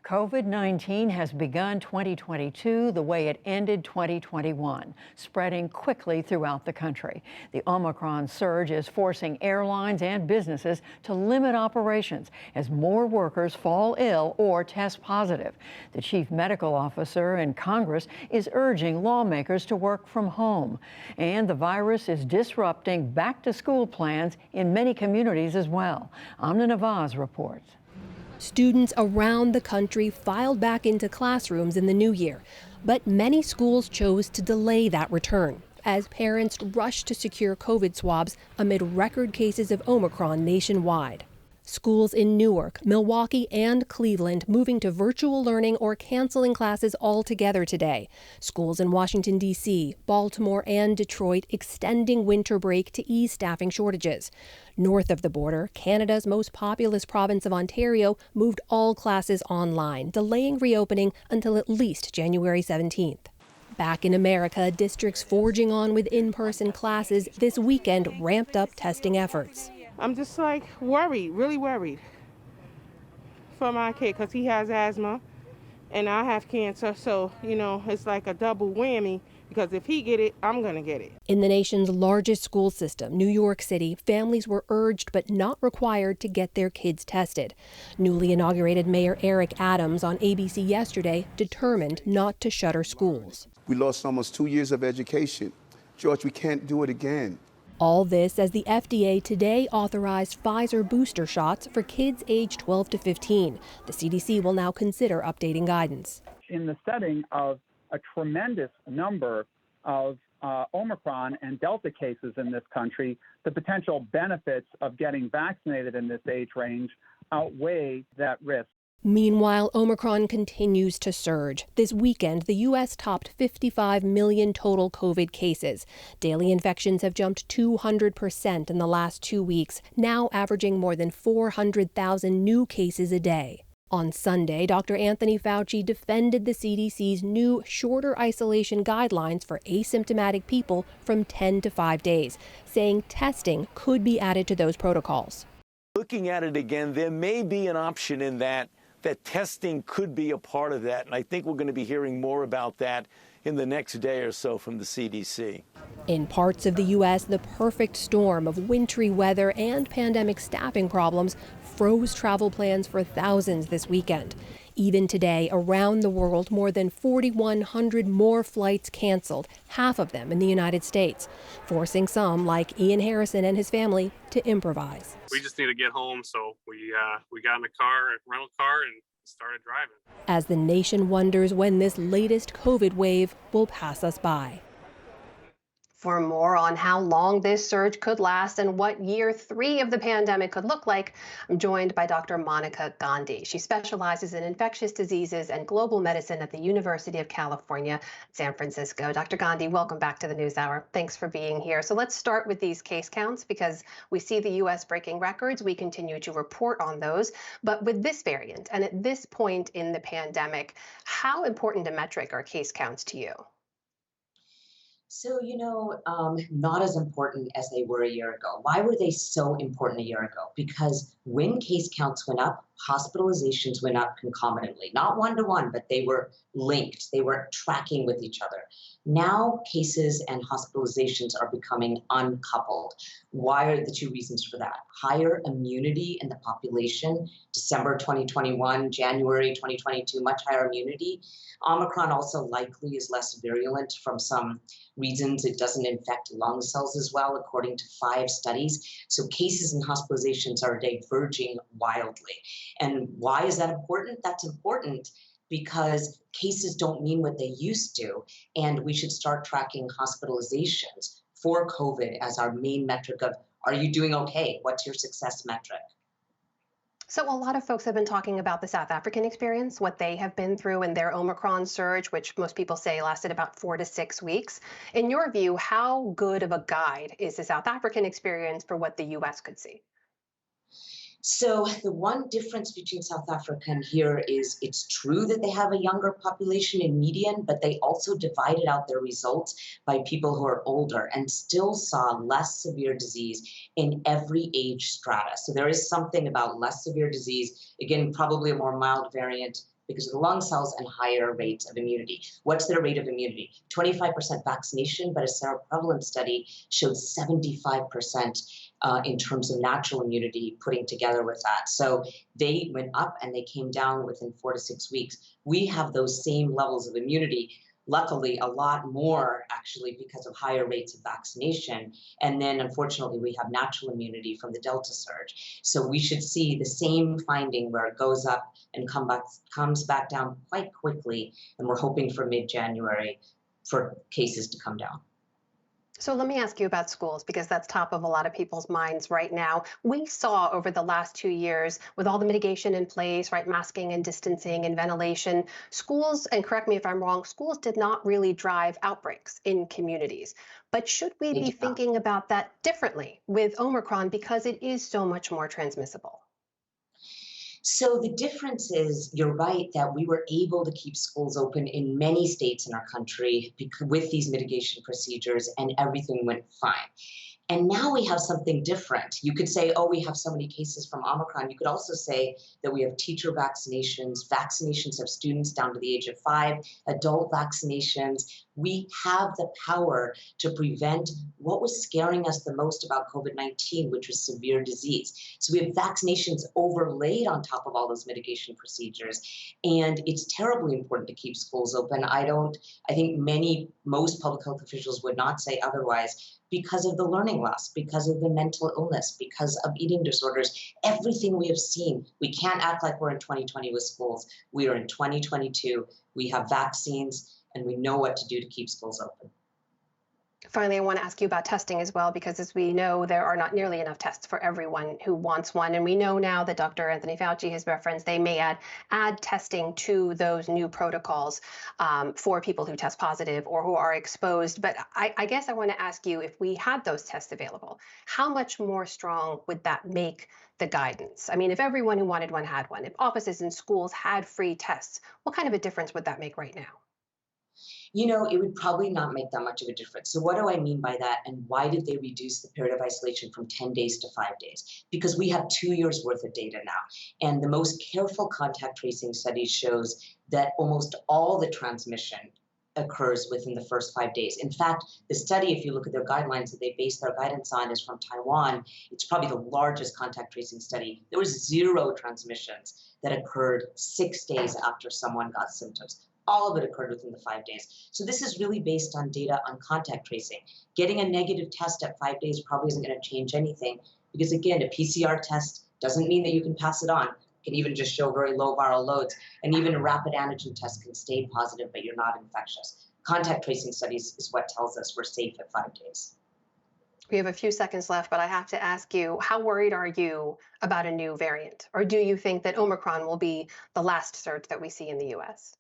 COVID-19 has begun 2022 the way it ended 2021, spreading quickly throughout the country. The Omicron surge is forcing airlines and businesses to limit operations as more workers fall ill or test positive. The chief medical officer in Congress is urging lawmakers to work from home. And the virus is disrupting back-to-school plans in many communities as well. Amna Nawaz reports. Students around the country filed back into classrooms in the new year, but many schools chose to delay that return as parents rushed to secure COVID swabs amid record cases of Omicron nationwide. Schools in Newark, Milwaukee, and Cleveland moving to virtual learning or canceling classes altogether today. Schools in Washington, D.C., Baltimore, and Detroit extending winter break to ease staffing shortages. North of the border, Canada's most populous province of Ontario moved all classes online, delaying reopening until at least January 17th. Back in America, districts forging on with in-person classes this weekend ramped up testing efforts. I'm just worried, really worried for my kid because he has asthma and I have cancer. So, it's like a double whammy because if he get it, I'm going to get it. In the nation's largest school system, New York City, families were urged but not required to get their kids tested. Newly inaugurated Mayor Eric Adams on ABC yesterday determined not to shutter schools. We lost almost 2 years of education. George, we can't do it again. All this as the FDA today authorized Pfizer booster shots for kids aged 12 to 15. The CDC will now consider updating guidance. In the setting of a tremendous number of Omicron and Delta cases in this country, the potential benefits of getting vaccinated in this age range outweigh that risk. Meanwhile, Omicron continues to surge. This weekend, the U.S. topped 55 million total COVID cases. Daily infections have jumped 200% in the last 2 weeks, now averaging more than 400,000 new cases a day. On Sunday, Dr. Anthony Fauci defended the CDC's new, shorter isolation guidelines for asymptomatic people from 10 to 5 days, saying testing could be added to those protocols. Looking at it again, there may be an option in that testing could be a part of that. And I think we're going to be hearing more about that in the next day or so from the CDC. In parts of the U.S., the perfect storm of wintry weather and pandemic staffing problems froze travel plans for thousands this weekend. Even today, around the world, more than 4,100 more flights canceled, half of them in the United States, forcing some, like Ian Harrison and his family, to improvise. We just need to get home, so we got in the car, rental car, and started driving. As the nation wonders when this latest COVID wave will pass us by. For more on how long this surge could last and what year 3 of the pandemic could look like, I'm joined by Dr. Monica Gandhi. She specializes in infectious diseases and global medicine at the University of California, San Francisco. Dr. Gandhi, welcome back to the NewsHour. Thanks for being here. So let's start with these case counts because we see the U.S. breaking records. We continue to report on those. But with this variant and at this point in the pandemic, how important a metric are case counts to you? So, not as important as they were a year ago. Why were they so important a year ago? Because when case counts went up, hospitalizations went up concomitantly, not one-to-one, but they were linked. They were tracking with each other. Now cases and hospitalizations are becoming uncoupled. Why are the two reasons for that? Higher immunity in the population, December 2021, January 2022, much higher immunity. Omicron also likely is less virulent from some reasons. It doesn't infect lung cells as well, according to 5 studies. So cases and hospitalizations are diverging wildly. And why is that important? That's important because cases don't mean what they used to, and we should start tracking hospitalizations for COVID as our main metric of, are you doing okay? What's your success metric? So a lot of folks have been talking about the South African experience, what they have been through in their Omicron surge, which most people say lasted about 4 to 6 weeks. In your view, how good of a guide is the South African experience for what the U.S. could see? So the one difference between South Africa and here is it's true that they have a younger population in median, but they also divided out their results by people who are older and still saw less severe disease in every age strata. So there is something about less severe disease, again, probably a more mild variant, because of the lung cells and higher rates of immunity. What's their rate of immunity? 25% vaccination, but a seroprevalence study showed 75% in terms of natural immunity putting together with that. So they went up and they came down within 4 to 6 weeks. We have those same levels of immunity. Luckily, a lot more actually because of higher rates of vaccination. And then unfortunately, we have natural immunity from the Delta surge. So we should see the same finding where it goes up and comes back down quite quickly. And we're hoping for mid-January for cases to come down. So let me ask you about schools, because that's top of a lot of people's minds right now. We saw over the last 2 years, with all the mitigation in place, right, masking and distancing and ventilation, schools, and correct me if I'm wrong, schools did not really drive outbreaks in communities. But should we be thinking about that differently with Omicron because it is so much more transmissible? So the difference is, you're right, that we were able to keep schools open in many states in our country with these mitigation procedures, and everything went fine. And now we have something different. You could say, oh, we have so many cases from Omicron. You could also say that we have teacher vaccinations, vaccinations of students down to the age of 5, adult vaccinations. We have the power to prevent what was scaring us the most about COVID-19, which was severe disease. So we have vaccinations overlaid on top of all those mitigation procedures. And it's terribly important to keep schools open. I think most public health officials would not say otherwise, because of the learning loss, because of the mental illness, because of eating disorders, everything we have seen. We can't act like we're in 2020 with schools. We are in 2022. We have vaccines, and we know what to do to keep schools open. Finally, I want to ask you about testing as well, because as we know, there are not nearly enough tests for everyone who wants one. And we know now that Dr. Anthony Fauci has referenced they may add testing to those new protocols for people who test positive or who are exposed. But I guess I want to ask you, if we had those tests available, how much more strong would that make the guidance? I mean, if everyone who wanted one had one, if offices and schools had free tests, what kind of a difference would that make right now? It would probably not make that much of a difference. So what do I mean by that? And why did they reduce the period of isolation from 10 days to 5 days? Because we have 2 years worth of data now. And the most careful contact tracing study shows that almost all the transmission occurs within the first 5 days. In fact, the study, if you look at their guidelines that they base their guidance on, is from Taiwan. It's probably the largest contact tracing study. There was 0 transmissions that occurred 6 days after someone got symptoms. All of it occurred within the 5 days. So this is really based on data on contact tracing. Getting a negative test at 5 days probably isn't going to change anything, because again, a PCR test doesn't mean that you can pass it on. It can even just show very low viral loads. And even a rapid antigen test can stay positive, but you're not infectious. Contact tracing studies is what tells us we're safe at 5 days. We have a few seconds left, but I have to ask you, how worried are you about a new variant? Or do you think that Omicron will be the last surge that we see in the US?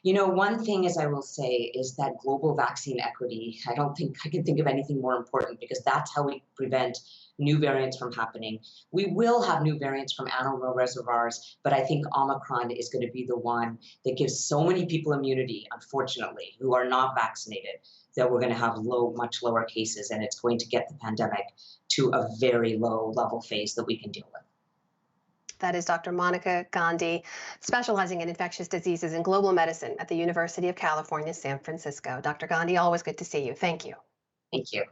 One thing is I will say is that global vaccine equity, I don't think I can think of anything more important, because that's how we prevent new variants from happening. We will have new variants from animal reservoirs, but I think Omicron is going to be the one that gives so many people immunity, unfortunately, who are not vaccinated, that we're going to have much lower cases, and it's going to get the pandemic to a very low level phase that we can deal with. That is Dr. Monica Gandhi, specializing in infectious diseases and global medicine at the University of California, San Francisco. Dr. Gandhi, always good to see you. Thank you. Thank you.